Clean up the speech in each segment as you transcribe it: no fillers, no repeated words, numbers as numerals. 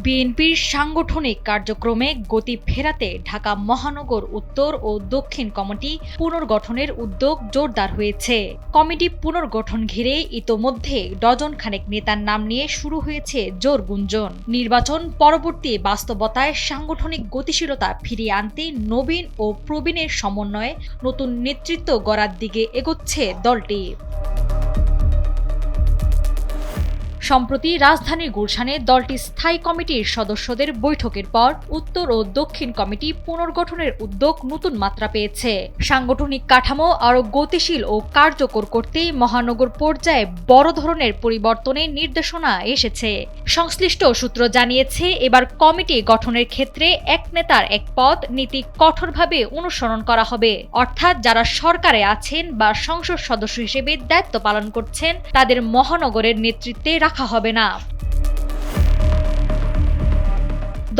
বিএনপির সাংগঠনিক কার্যক্রমে গতি ফেরাতে ঢাকা মহানগর উত্তর ও দক্ষিণ কমিটি পুনর্গঠনের উদ্যোগ জোরদার হয়েছে। কমিটি পুনর্গঠন ঘিরে ইতোমধ্যে ডজন খানেক নেতার নাম নিয়ে শুরু হয়েছে জোর গুঞ্জন। নির্বাচন পরবর্তী বাস্তবতায় সাংগঠনিক গতিশীলতা ফিরিয়ে আনতে নবীন ও প্রবীণের সমন্বয়ে নতুন নেতৃত্ব গড়ার দিকে এগোচ্ছে দলটি। সম্প্রতি রাজধানীর গুলশানে দলটির স্থায়ী কমিটির সদস্যদের বৈঠকের পর উত্তর ও দক্ষিণ কমিটি পুনর্গঠনের উদ্যোগ নতুন মাত্রা পেয়েছে। সাংগঠনিক কাঠামো আরও গতিশীল ও কার্যকর করতে মহানগর পর্যায়ে বড় ধরনের পরিবর্তনের নির্দেশনা এসেছে। সংশ্লিষ্ট সূত্র জানিয়েছে, এবার কমিটি গঠনের ক্ষেত্রে এক নেতার এক পদ নীতি কঠোরভাবে অনুসরণ করা হবে। অর্থাৎ যারা সরকারে আছেন বা সংসদ সদস্য হিসেবে দায়িত্ব পালন করছেন তাদের মহানগরের নেতৃত্বে রাখা হবে না।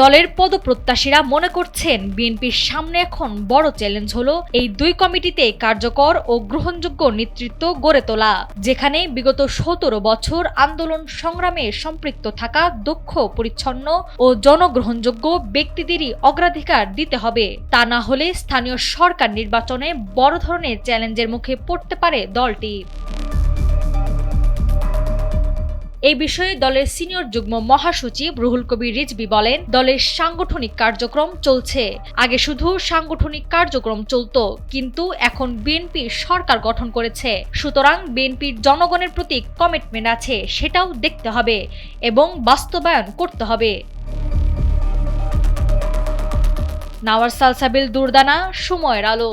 দলের পদপ্রত্যাশীরা মনে করছেন, বিএনপির সামনে এখন বড় চ্যালেঞ্জ হলো এই দুই কমিটিতে কার্যকর ও গ্রহণযোগ্য নেতৃত্ব গড়ে তোলা, যেখানে বিগত 17 বছর আন্দোলন সংগ্রামে সম্পৃক্ত থাকা দক্ষ, পরিচ্ছন্ন ও জনগ্রহণযোগ্য ব্যক্তিদেরই অগ্রাধিকার দিতে হবে। তা না হলে স্থানীয় সরকার নির্বাচনে বড় ধরনের চ্যালেঞ্জের মুখে পড়তে পারে দলটি। এই বিষয়ে দলের সিনিয়র যুগ্ম মহাসচিব রুহুল কবির রিজভী বলেন, দলের সাংগঠনিক কার্যক্রম চলছে। আগে শুধু সাংগঠনিক কার্যক্রম চলত, কিন্তু এখন বিএনপি সরকার গঠন করেছে। সুতরাং বিএনপির জনগণের প্রতি কমিটমেন্ট আছে, সেটাও দেখতে হবে এবং বাস্তবায়ন করতে হবে। নাওয়ার সালসাবিল দুরদানা, সময়ের আলো।